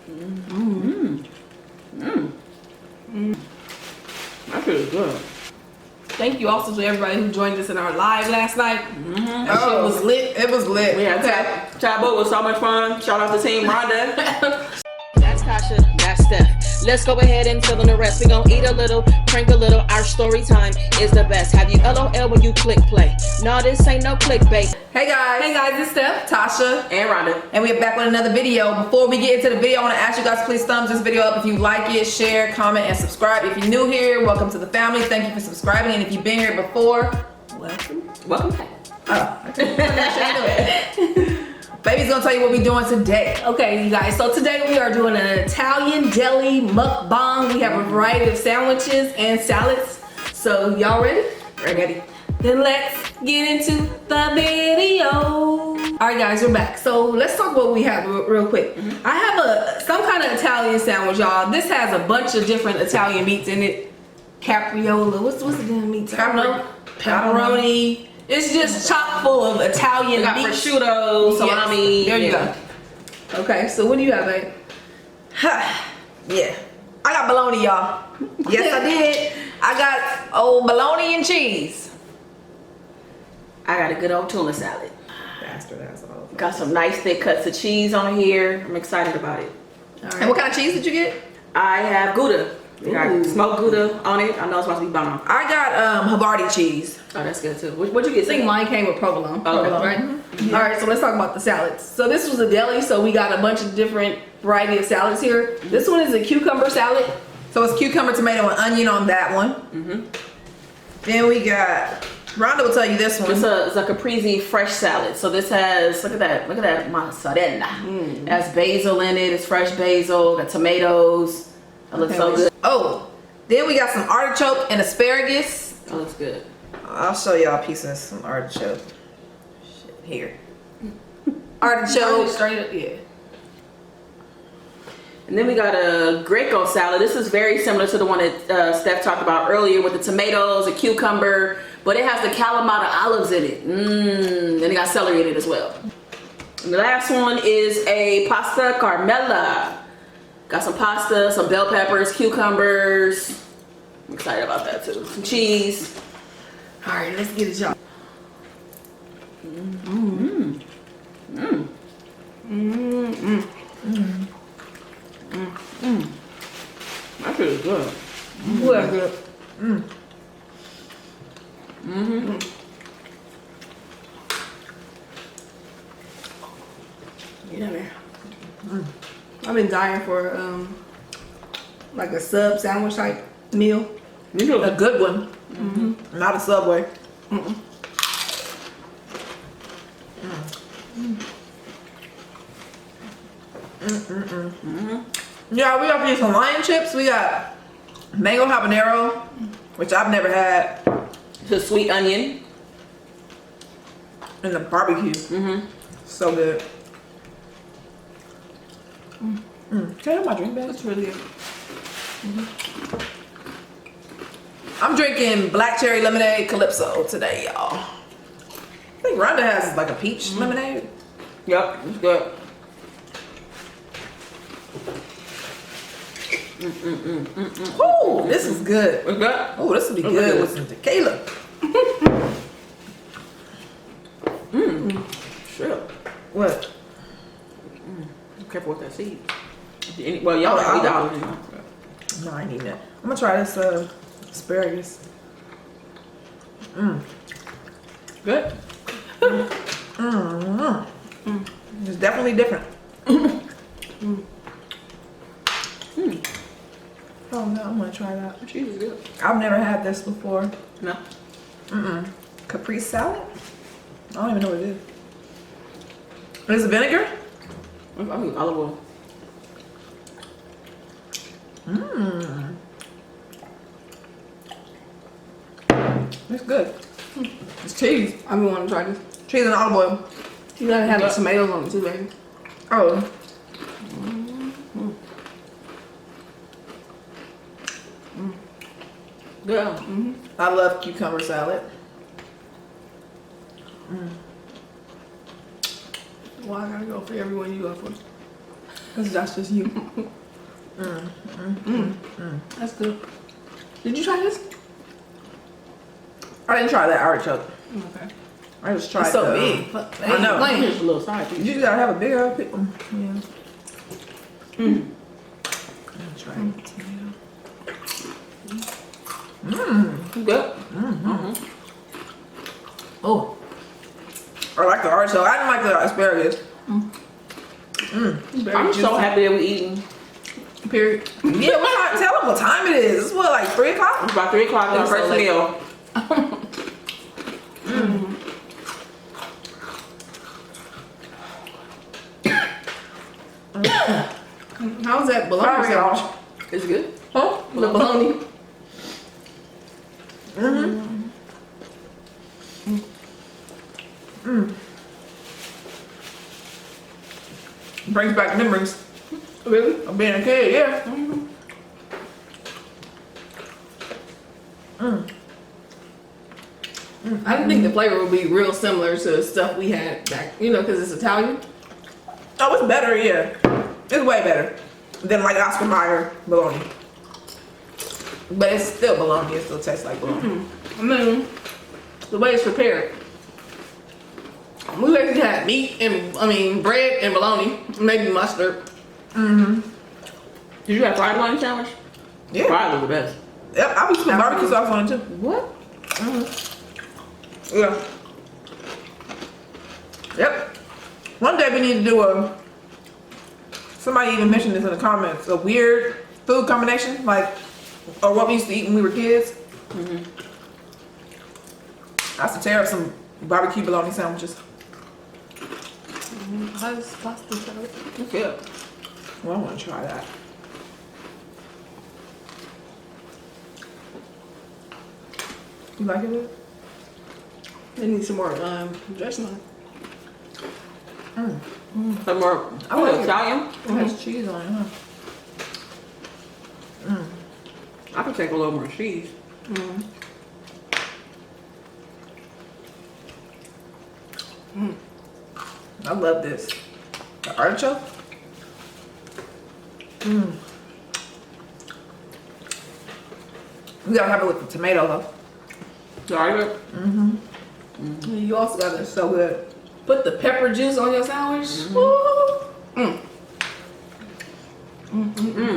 That feels good. Thank you also to everybody who joined us in our live last night. That shit was lit. It was lit. We had Taboo was so much fun. Shout out to Team Rhonda. That's Tasha, that's Steph. Let's go ahead and fill in the rest. We gon' eat a little, drink a little. Our story time is the best. Have you LOL when you click play? No, this ain't no clickbait. Hey guys, it's Steph, Tasha, And Rhonda. and we're back with another video. Before we get into the video, I want to ask you guys, please thumbs this video up if you like it, share, comment, and subscribe. If you're new here, welcome to the family. Thank you for subscribing, and if you've been here before, welcome. Welcome back. Baby's gonna tell you what we're doing today. Okay, you guys, so today we are doing an Italian deli mukbang. We have a variety of sandwiches and salads. So y'all ready? Ready? Then let's get into the video. All right, guys, we're back. So let's talk what we have real quick. I have some kind of Italian sandwich, y'all. This has a bunch of different Italian meats in it. Capriola, what's the damn meat? Pepperoni. It's just chock full of Italian We got meats. prosciutto, salami. Yes, there you go. Okay, so what do you have, babe? Yeah. I got bologna, y'all. Yes, I did. I got old bologna and cheese. I got a good old tuna salad. Bastard asshole. Got some nice thick cuts of cheese on here. I'm excited about it. All right. And what kind of cheese did you get? I have Gouda. We got Ooh. smoked Gouda on it. I know it's supposed to be bomb. I got Havarti cheese. Oh, that's good too. What'd you get? I think mine came with provolone. Okay. Right? All right, so let's talk about the salads. So this was a deli, so we got a bunch of different variety of salads here. This one is a cucumber salad. So it's cucumber, tomato, and onion on that one. Then we got, Rhonda will tell you this one. It's a caprese fresh salad. So this has, look at that mozzarella. It has basil in it. It's fresh basil. Got tomatoes. That looks so good. Oh, then we got some artichoke and asparagus. That looks good. I'll show y'all a piece of some artichoke. Shit, here. Artichoke, Artichoke. straight up, yeah. And then we got a Greco salad. This is very similar to the one that Steph talked about earlier with the tomatoes, the cucumber, but it has the Kalamata olives in it. Then it got celery in it as well. And the last one is a pasta carmella. Got some pasta, some bell peppers, cucumbers. I'm excited about that too. Some cheese. All right, let's get it, y'all. That feels good. Ooh, that's good. Yeah, man. I've been dying for like a sub sandwich type meal. A good one. Not a Subway. Yeah, we got these Hawaiian chips. We got mango habanero, which I've never had, The sweet onion. and the barbecue. So good. Can I have my drink back? That's really good. I'm drinking black cherry lemonade Calypso today, y'all. I think Rhonda has like a peach lemonade. Yep, it's good. Ooh, this is good. It's good. Oh, this will be good with some tequila. Sure. What? Be careful with that seed. Well, y'all Oh, eat I'll- all of it. No, I need that. I'm gonna try this asparagus. Good. It's definitely different. Oh no, I'm gonna try that. Cheese is good. I've never had this before. No. Caprese salad? I don't even know what it is. Is it vinegar? I'm using olive oil. It's good. It's cheese. I've been wanting to try this. Cheese and olive oil. You gotta have the tomatoes on it too, baby. Oh. Yeah. I love cucumber salad. Well, I gotta go for everyone you go for. Cause that's just you. That's good. Did you try this? I didn't try that artichoke. Okay. I just tried It's so the, big. I know. Here's a little side piece. You just gotta have a bigger pick. Yeah. I'm gonna try the tomato. Good. Oh, I like the artichoke. I didn't like the asparagus. I'm so happy that we're eating. Period. Yeah, what time? Tell them what time it is. It's what, like 3 o'clock? It's about 3 o'clock. Our It's so first late. meal. How's that bologna Sorry, sandwich? y'all. It's good. Huh? The bologna. Brings back memories Really? of being a kid. Yeah. I didn't think the flavor would be real similar to stuff we had back, you know, because it's Italian. Oh, it's better. Yeah, it's way better than like Oscar Mayer bologna. But it's still bologna. It still tastes like bologna. I mean, the way it's prepared. We basically had meat and, bread and bologna, maybe mustard. Did you have fried bologna sandwich? Yeah. Fried was the best. Yep. I be putting barbecue sauce on it too. What? Yeah. Yep. One day we need to do a. Somebody even mentioned this in the comments. A weird food combination, like, or what we used to eat when we were kids. I used to tear up some barbecue bologna sandwiches. How's pasta salad? It's good. Well, I want to try that. You like it? They need some more dressing on it. Some more I like it. Italian. It has cheese on it, huh? I could take a little more cheese. I love this. The artichoke. We gotta have it with the tomato though. Sorry. You also got to It's so good. put the pepper juice on your sandwich. Woo.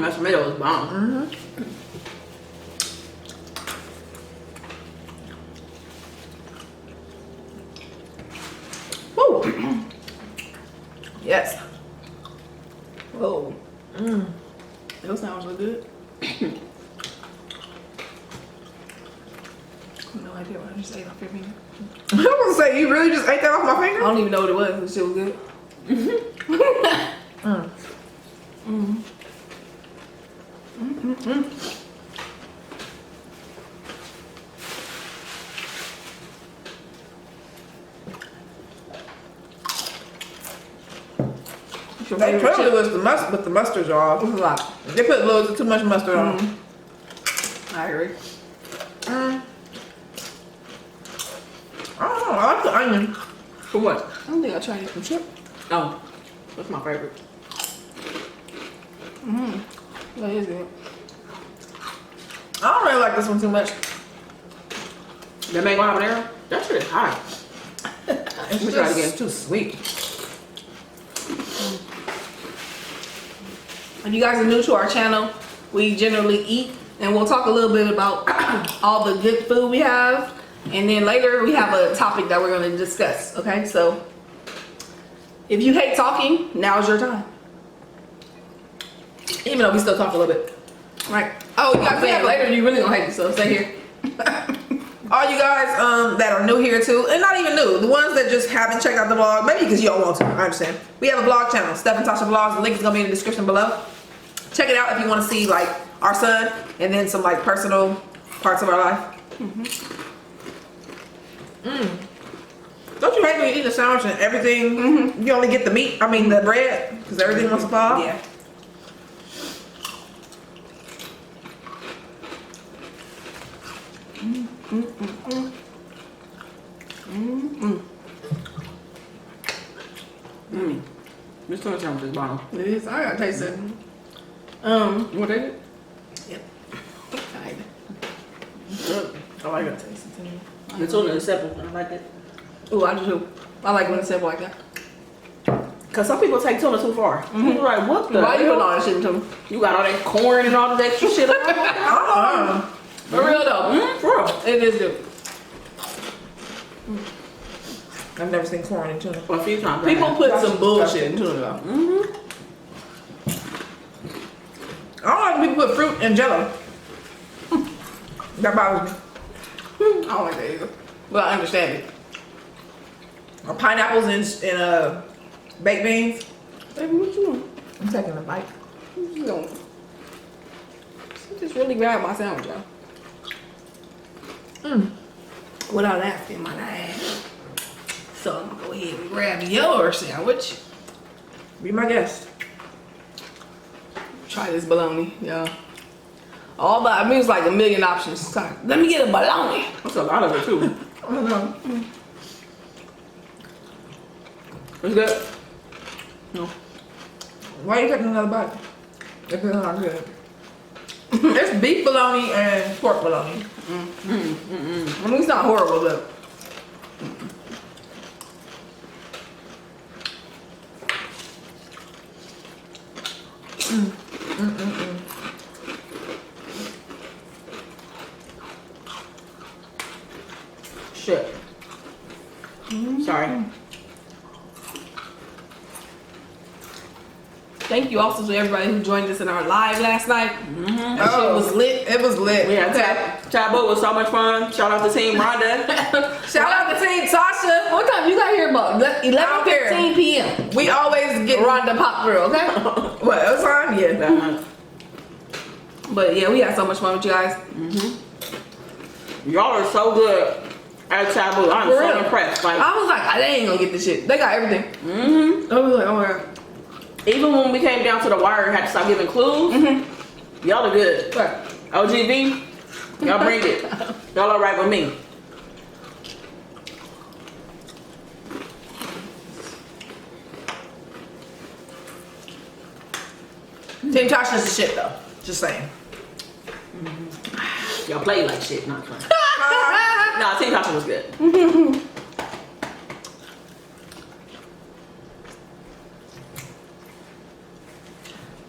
That tomato is bomb. Woo. Yes. Whoa. Those sandwiches look good. No idea what I just ate off your finger. I was gonna say, you really just ate that off my I finger? don't even know what it was. This shit was good. They tried to was the mustard, but the mustard's off. It's a lot. They put a little too much mustard on. I agree. I don't know. I like the onion. For what? I don't think I tried it from chip. Oh, that's my favorite. That is good. I don't really like this one too much. The mango habanero? That shit is hot. It's me try it again. just too sweet. If you guys are new to our channel, we generally eat, and we'll talk a little bit about all the good food we have, and then later we have a topic that we're going to discuss. Okay, so if you hate talking, now's your time. Even though we still talk a little bit. Right. Oh, you guys say it later, you really gonna hate it, so stay here. All you guys that are new here too, and not even new, the ones that just haven't checked out the vlog, maybe because you don't want to, I understand. We have a vlog channel, Steph Tasha Vlogs. The link is gonna be in the description below. Check it out if you want to see like our son and then some like personal parts of our life. Don't you hate when you eat a sandwich and everything, you only get the meat, I mean the bread, because everything wants to fall? Yeah. This tuna sandwich is bomb. It is. I gotta taste it. You want to taste it? Yep. Kinda. I like it. Taste it too. The tuna is simple. I like it. Ooh, I do too. I like when it's simple like that. Cause some people take tuna too far. People are like, what the Why you hell? putting all that shit in tuna? You got all that corn and all that extra shit on it. For real though. For real. It is good. I've never seen corn in tuna. A few times. People put some bullshit in tuna though. I don't like when people put fruit in Jello. That bothers me. I don't like that either. But I understand it. Or pineapples in baked beans. Baby, what you doing? I'm taking a bite. What you doing? She just really grabbed my sandwich, y'all. Without asking my ass. So I'm gonna go ahead and grab your sandwich. Be my guest. Try this bologna, y'all. All but I mean it's like a million options. Sorry. Let me get a bologna. That's a lot of it too. I don't know. It's good. No. Why are you taking another bite? If it's not good. It's beef bologna and pork bologna. I mean it's not horrible, but Shit. Sorry. thank you also to everybody who joined us in our live last night. That shit was lit. It was lit. We had Taboo was so much fun. Shout out to Team Rhonda. Shout out to Team Tasha. What time you got here about 11:15 p.m. We always get Rhonda pop through, okay? what else time? Yeah. But yeah, we had so much fun with you guys. Y'all are so good at Taboo. I'm For so real. impressed. Like, I was like, they ain't gonna get this shit. They got everything. I was like, oh my god. even when we came down to the wire and had to start giving clues, y'all are good. Right. OGB, y'all bring it. Y'all all right with me. Team Tasha's the shit though. Just saying. Y'all play like shit, not fun. Nah, Team Tasha was good.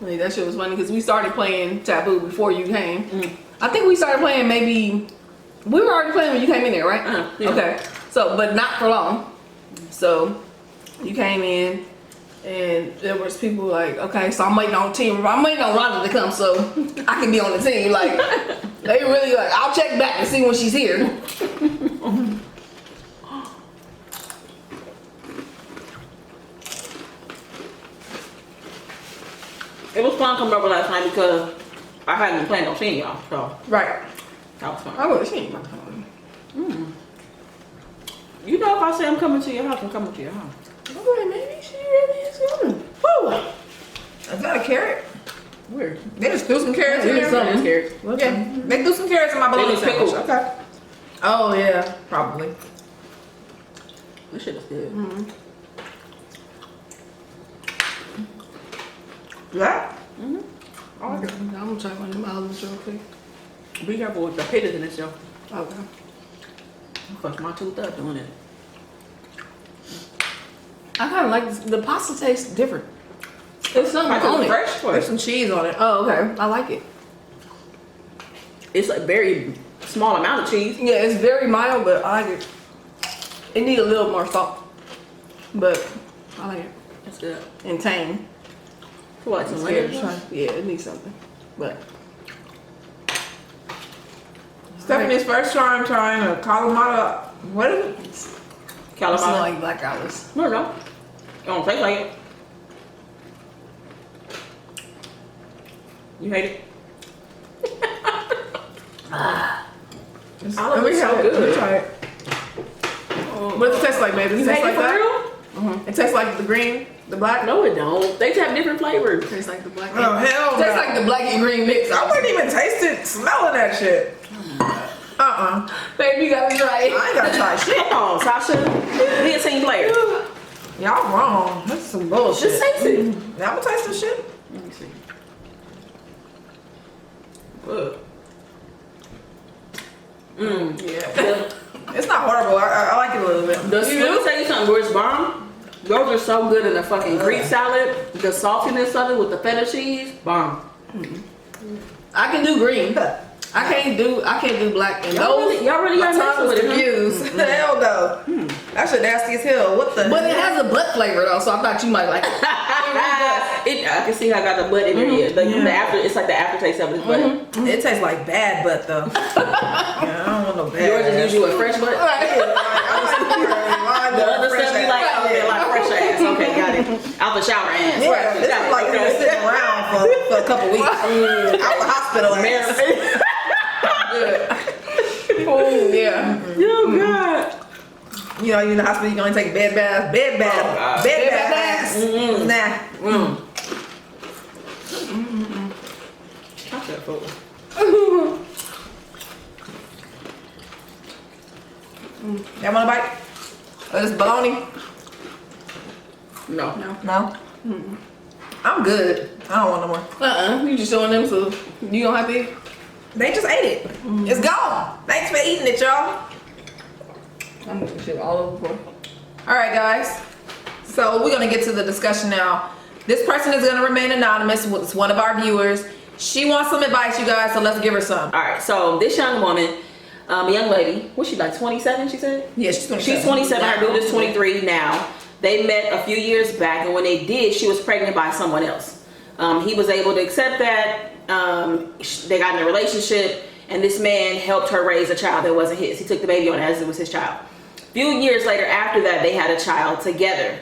Like, that shit was funny because we started playing Taboo before you came. I think we started playing maybe, we were already playing when you came in there, right? Yeah. Okay. So, but not for long. So, you came in and there was people like, okay, so I'm waiting on Rhonda to come so I can be on the team. Like, they really like, I'll check back and see when she's here. It was fun coming over last night because I hadn't been planning on seeing y'all, so Right. that was fun. I would have seen my phone. You know, if I say I'm coming to your house, I'm coming to your house. Okay, maybe she really is coming. Woo. Is that a carrot? Weird. They just threw some carrots in there. I'm scared. Yeah, they threw some carrots in my bologna look sandwich. pickled. Okay. Oh yeah, probably. This shit is good. Yeah. I like it. I'm gonna try one of them olives real quick. Be careful with the pitches in this, yo. Okay. I fucked my tooth up doing it. I kind of like this. The pasta tastes different. There's something Like on a it. fresh There's one. some cheese on it. Oh, okay. I like it. It's a very small amount of cheese. Yeah, it's very mild, but I like it. It needs a little more salt, but I like it. That's good. And tang. For like some It's layers. good. Yeah, it needs something. But Stephanie's first time trying a calamata. What is it? it smells Calamari. like black olives. No, no. It don't taste like it. You hate it? It's, Olive we is had so it. good. We tried it. What does it taste like, baby? It You tastes hate like it for that? real? It tastes like the green, the black. No, it don't. They have different flavors. Tastes like the black. Oh hell no. Tastes like the black and green mix. I wouldn't even taste it smelling that shit. Baby, you gotta try it. I ain't gotta try shit. Come on, Tasha. Be a team player. Y'all wrong. That's some bullshit. Just taste it. Now I'm gonna taste this shit. Let me see. Ugh. Yeah. It's not horrible. I like it a little bit. Let me tell you something, Rich Bomb. Those are so good in the fucking Greek salad. The saltiness of it with the feta cheese, bomb. I can do green. I can't do black and those. Y'all really My got tongue was confused. Hell no. That shit nasty as hell. What the? But it has a butt flavor though, so I thought you might like it. I can see how I got the butt in there. Yeah. The after, it's like the aftertaste of it is butter. It tastes like bad butt though. Yeah, I don't want no bad. Yours is usually a fresh butt. The The other stuff you like, okay, like fresh ass. Okay, got it. Out the shower ass. Yeah, this is like been sitting around for a couple weeks. Out the hospital ass. Oh yeah. Oh God. You know, you in the hospital, you gonna take bed bath, bed bath ass. Nah. Stop that fool. Y'all want a bite? Of this bologna? No. No? I'm good. I don't want no more. You just showing them so you don't have to eat. They just ate it. It's gone. Thanks for eating it, y'all. I'm moving shit all over the floor. All right, guys. So we're gonna get to the discussion now. This person is gonna remain anonymous. It's one of our viewers. She wants some advice, you guys, so let's give her some. All right. So this young woman, young lady, what's she like? 27? She said. Yeah, she's 27. She's 27. Her dude is 23 now. They met a few years back, and when they did, she was pregnant by someone else. He was able to accept that. They got in a relationship, and this man helped her raise a child that wasn't his. He took the baby on as it was his child. A few years later after that, they had a child together.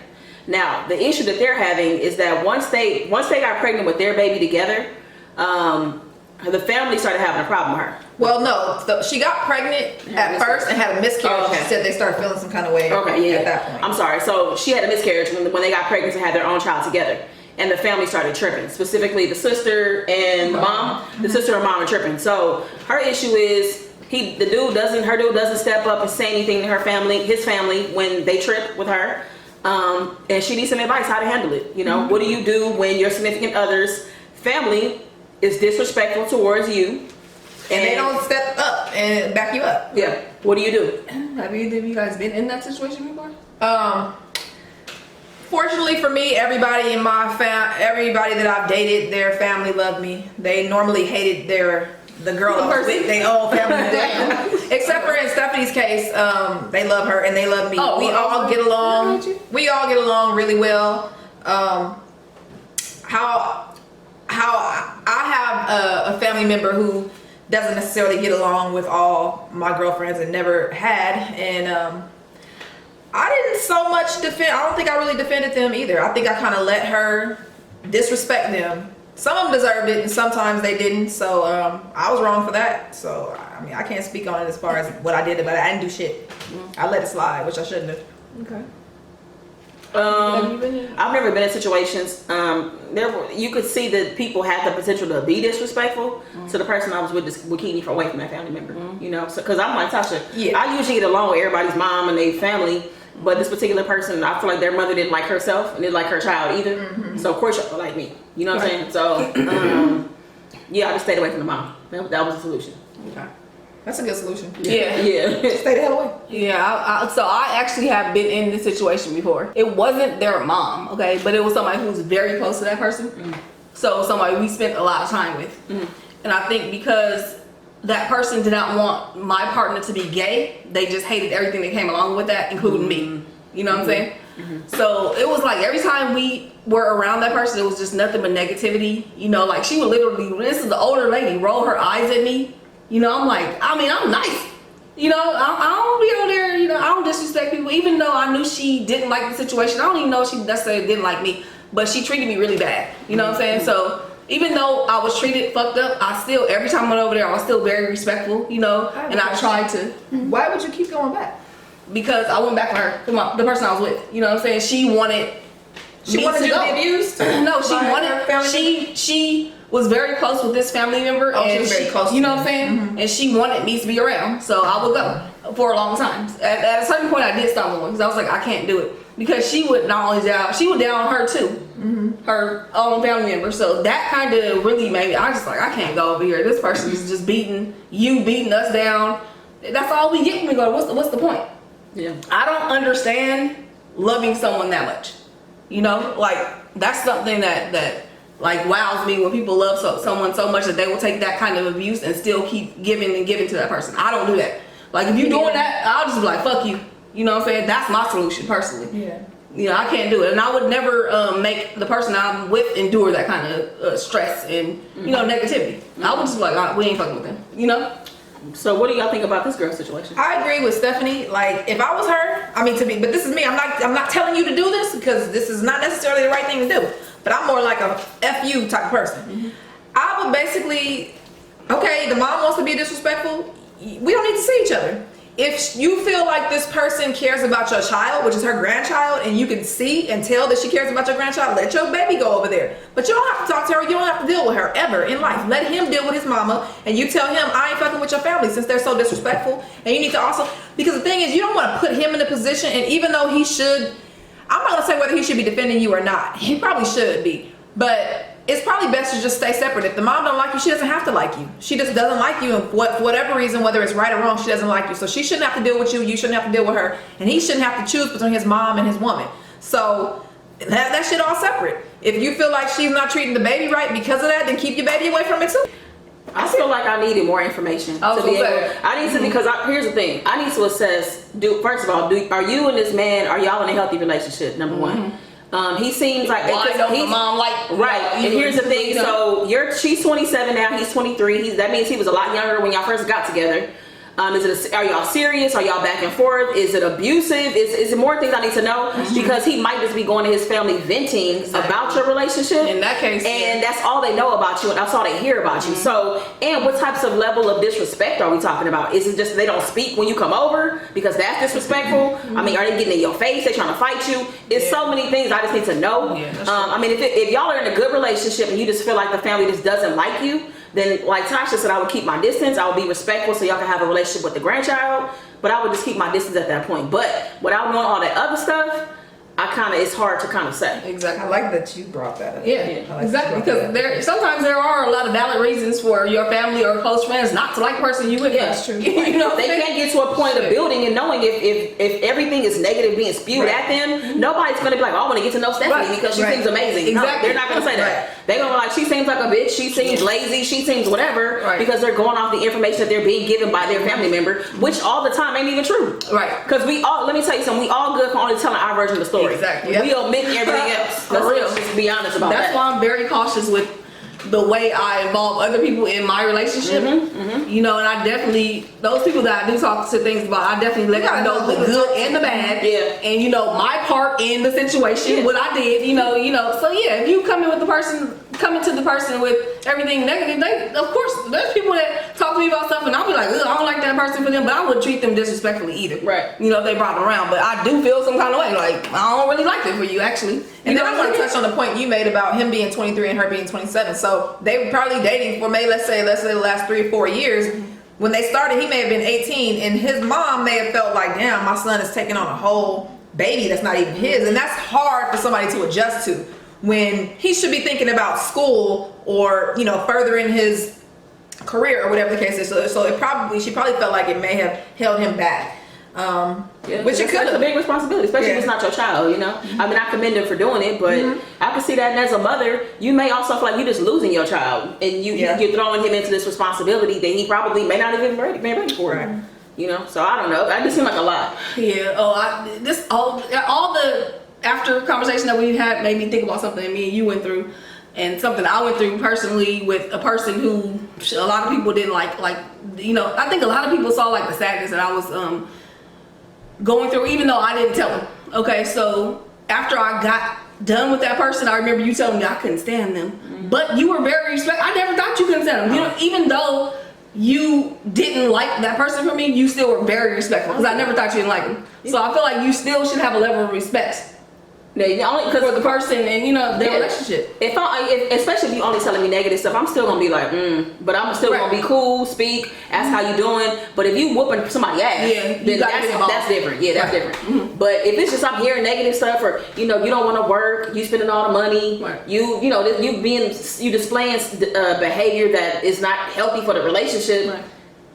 Now, the issue that they're having is that once they got pregnant with their baby together, the family started having a problem with her. Well, no. So she got pregnant at first and had a miscarriage. Oh, okay. She said they started feeling some kind of way at that point. I'm sorry. So she had a miscarriage when they got pregnant and had their own child together. And the family started tripping, specifically the sister and the mom. The sister and mom are tripping. So her issue is her dude doesn't step up and say anything to his family when they trip with her. And she needs some advice how to handle it. You know, what do you do when your significant other's family is disrespectful towards you? And they don't step up and back you up. Yeah. What do you do? Have either of you guys been in that situation before? Fortunately for me, everybody in my everybody that I've dated, their family loved me. They normally hated the girl I was with, their own family. Except for in Stephanie's case, they love her and they love me. We all get along. We all get along really well. How I have a family member who doesn't necessarily get along with all my girlfriends and never had, and I didn't so much defend. I don't think I really defended them either. I think I kind of let her disrespect them. Some of them deserved it and sometimes they didn't, so I was wrong for that. So I mean, I can't speak on it as far as what I did, but I didn't do shit. I let it slide, which I shouldn't have. Okay. I've never been in situations. You could see that people had the potential to be disrespectful to the person I was with, would keep me away from that family member. You know, because I'm like Tasha. Yeah. I usually get along with everybody's mom and their family, but this particular person, I feel like their mother didn't like herself and didn't like her child either. So of course she'll like me. You know what I'm saying? So yeah, I just stayed away from the mom. That was the solution. Okay. That's a good solution. Yeah. Stay the hell away. Yeah, so I actually have been in this situation before. It wasn't their mom, okay, but it was somebody who's very close to that person. So somebody we spent a lot of time with. And I think because that person did not want my partner to be gay, they just hated everything that came along with that, including me. You know what I'm saying? So it was like every time we were around that person, it was just nothing but negativity. You know, like she would literally, this is the older lady, roll her eyes at me. You know, I'm like, I mean, I'm nice. You know, I don't be over there, you know, I don't disrespect people. Even though I knew she didn't like the situation, I don't even know if she necessarily didn't like me, but she treated me really bad. You know what I'm saying? So even though I was treated fucked up, I still, every time I went over there, I was still very respectful, you know, and I tried to. Why would you keep going back? Because I went back for her, the person I was with. You know what I'm saying? She wanted you to be abused? No, she was very close with this family member. Oh, she was very close. You know what I'm saying? And she wanted me to be around, so I would go for a long time. At a certain point, I did stop going because I was like, I can't do it. because she would not only she would down her too. Her own family member. So that kind of really made me, I just like, I can't go over here. This person is just beating us down. That's all we get from me. What's the point? Yeah. I don't understand loving someone that much. You know, like that's something that like wows me when people love someone so much that they will take that kind of abuse and still keep giving to that person. I don't do that. Like if you're doing that, I'll just be like, fuck you. You know what I'm saying? That's my solution personally. Yeah. You know, I can't do it, and I would never make the person I'm with endure that kind of stress and you know negativity. I would just be like, we ain't fucking with them. You know. So what do y'all think about this girl situation? I agree with Stephanie. Like, if I was her, I mean, but this is me. I'm not telling you to do this because this is not necessarily the right thing to do. But I'm more like a F you type of person. I would basically, okay, the mom wants to be disrespectful. We don't need to see each other. If you feel like this person cares about your child, which is her grandchild, and you can see and tell that she cares about your grandchild, let your baby go over there. But you don't have to talk to her. You don't have to deal with her ever in life. Let him deal with his mama, and you tell him, I ain't fucking with your family since they're so disrespectful. And you need to also, because the thing is, you don't want to put him in a position, and even though he should, I'm not gonna say whether he should be defending you or not. He probably should be, but it's probably best to just stay separate. If the mom don't like you, she doesn't have to like you. She just doesn't like you, and for whatever reason, whether it's right or wrong, she doesn't like you. So she shouldn't have to deal with you. You shouldn't have to deal with her, and he shouldn't have to choose between his mom and his woman. So that shit all separate. If you feel like she's not treating the baby right because of that, then keep your baby away from it too. I feel like I needed more information to be able. I need to because here's the thing. I need to assess. First of all, are you and this man, are y'all in a healthy relationship? Number one. He seems like he's mom like right. And here's the thing. So she's 27 now. He's 23. That means he was a lot younger when y'all first got together. Are y'all serious? Are y'all back and forth? Is it abusive? Is it more things I need to know? Because he might just be going to his family venting about your relationship. In that case, and that's all they know about you, and that's all they hear about you. So, and what types of level of disrespect are we talking about? Is it just they don't speak when you come over because that's disrespectful? I mean, are they getting in your face? They trying to fight you? It's so many things I just need to know. I mean, if y'all are in a good relationship and you just feel like the family just doesn't like you, then like Tasha said, I would keep my distance. I would be respectful so y'all can have a relationship with the grandchild, but I would just keep my distance at that point. But without knowing all that other stuff, it's hard to kind of say. Exactly. I like that you brought that up. Yeah, like exactly. Because sometimes there are a lot of valid reasons for your family or close friends not to like the person you with. Yeah, that's true. You know, they can't get to a point of building and knowing if everything is negative being spewed at them, nobody's gonna be like, oh, I want to get to know Stephanie because she seems amazing. Exactly. No, they're not gonna say that. They're gonna be like, she seems like a bitch, she seems lazy, she seems whatever, because they're going off the information that they're being given by their family member, which all the time ain't even true. Right. Because let me tell you something, we all good for only telling our version of the story. Exactly. We omit everything else. Let's just be honest about that. That's why I'm very cautious with the way I involve other people in my relationship. You know, and I definitely, those people that I do talk to things about, I definitely let them know the good and the bad. Yeah. And you know, my part in the situation, what I did, you know. So yeah, if you come into the person with everything negative, of course, there's people that talk to me about stuff and I'll be like, I don't like that person for them, but I wouldn't treat them disrespectfully either. Right. You know, if they brought them around. But I do feel some kind of way, like, I don't really like it for you, actually. And then I want to touch on the point you made about him being 23 and her being 27. So they were probably dating for maybe, let's say the last 3 or 4 years. When they started, he may have been 18, and his mom may have felt like, damn, my son is taking on a whole baby that's not even his. And that's hard for somebody to adjust to when he should be thinking about school or, you know, furthering his career or whatever the case is. So she probably felt like it may have held him back. Which it could have. It's a big responsibility, especially if it's not your child, you know. I mean, I commend him for doing it, but I can see that, and as a mother, you may also feel like you're just losing your child, and you're throwing him into this responsibility that he probably may not even be ready for. Right. You know, so I don't know. That just seemed like a lot. Yeah. All the after conversation that we had made me think about something that me and you went through. And something I went through personally with a person who a lot of people didn't like, you know, I think a lot of people saw like the sadness that I was going through, even though I didn't tell them. Okay, so after I got done with that person, I remember you telling me I couldn't stand them. But you were very respectful. I never thought you couldn't stand them. You know, even though you didn't like that person for me, you still were very respectful because I never thought you didn't like them. So I feel like you still should have a level of respect only for because the person and, you know, their Yeah. relationship. Especially if you only telling me negative stuff, I'm still gonna be like, but I'm still Right. gonna be cool, speak, ask how you doing. But if you whooping somebody ass, Yeah, you then gotta get involved. that's different. Yeah, that's Right. different. But if it's just I'm hearing negative stuff, or you know, you don't want to work, you spending all the money, Right. you displaying behavior that is not healthy for the relationship. Right.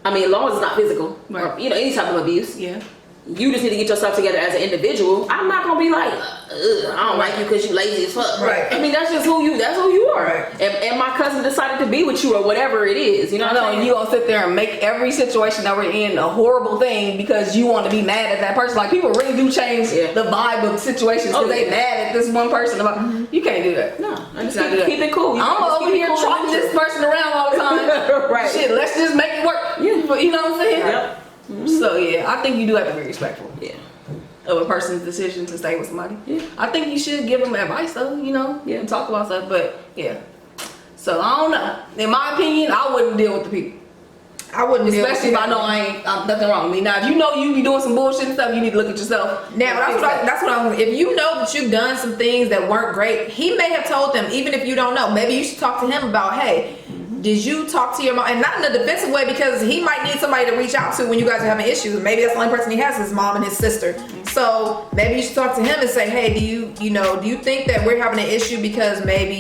I mean, as long as it's not physical, Right. or, you know, any type of abuse. Yeah. You just need to get yourself together as an individual. I'm not gonna be like, I don't like you because you lazy as fuck. Right. I mean, that's who you are. Right. And my cousin decided to be with you or whatever it is. You know I what know, I'm and saying? you gonna sit there and make every situation that we're in a horrible thing because you want to be mad at that person. Like, people really do change Yeah. the vibe of situations because Oh, they yeah. mad at this one person about. You can't do that. No, I just You can't do that. keep it cool. You I'm just over keep it here cool and trotting this neutral. person around all the time. Right. Shit, let's just make it work. Yeah. You know what I'm saying? Yep. So yeah, I think you do have to be respectful Yeah. of a person's decision to stay with somebody. Yeah. I think you should give them advice though, you know, Yeah. and talk about stuff. But yeah, so I don't know. In my opinion, I wouldn't deal with the people, I wouldn't deal with especially if I know I ain't nothing wrong with me. Now, if you know you be doing some bullshit and stuff, you need to look at yourself. Now and that's fix what I'm. If you know that you've done some things that weren't great, he may have told them. Even if you don't know, maybe you should talk to him about, hey, did you talk to your mom? And not in a defensive way, because he might need somebody to reach out to when you guys are having issues. Maybe that's the only person he has, his mom and his sister. So maybe you should talk to him and say, hey, do you think that we're having an issue because maybe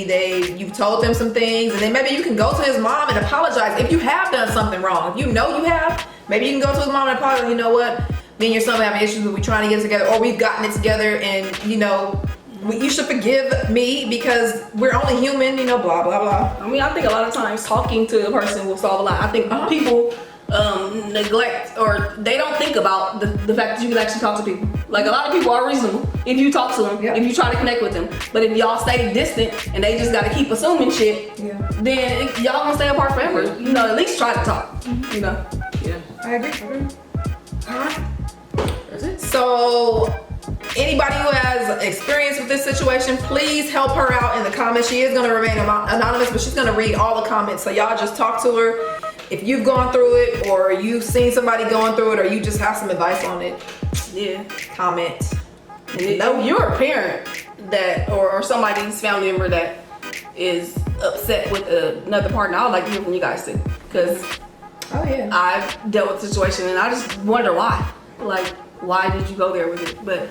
you've told them some things, and then maybe you can go to his mom and apologize if you have done something wrong. If you know you have, maybe you can go to his mom and apologize. You know what? Me and your son are having issues, but we're trying to get it together, or we've gotten it together, and you should forgive me because we're only human, blah, blah, blah. I mean, I think a lot of times talking to a person will solve a lot. I think people neglect, or they don't think about the fact that you can actually talk to people. Like, a lot of people are reasonable if you talk to them, Yeah. if you try to connect with them. But if y'all stay distant and they just got to keep assuming shit, Yeah. then y'all gonna stay apart forever. At least try to talk. Yeah. I agree. Alright. That's it. So, anybody who has experience with this situation, please help her out in the comments. She is going to remain anonymous, but she's going to read all the comments. So y'all just talk to her. If you've gone through it, or you've seen somebody going through it, or you just have some advice on it, Yeah. comment. And if you're a parent or somebody's family member that is upset with another partner, I would like to hear from you guys too. Because Oh yeah. I've dealt with the situation and I just wonder why. Like, why did you go there with it? But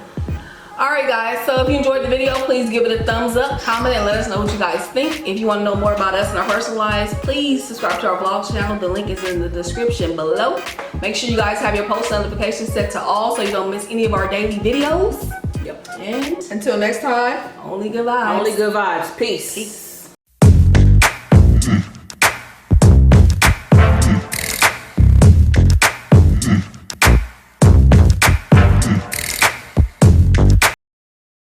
alright guys, so if you enjoyed the video, please give it a thumbs up, comment, and let us know what you guys think. If you want to know more about us and our personal lives, please subscribe to our vlog channel. The link is in the description below. Make sure you guys have your post notifications set to all so you don't miss any of our daily videos. Yep. And Until next time. only good vibes. Only good vibes. Peace. Peace.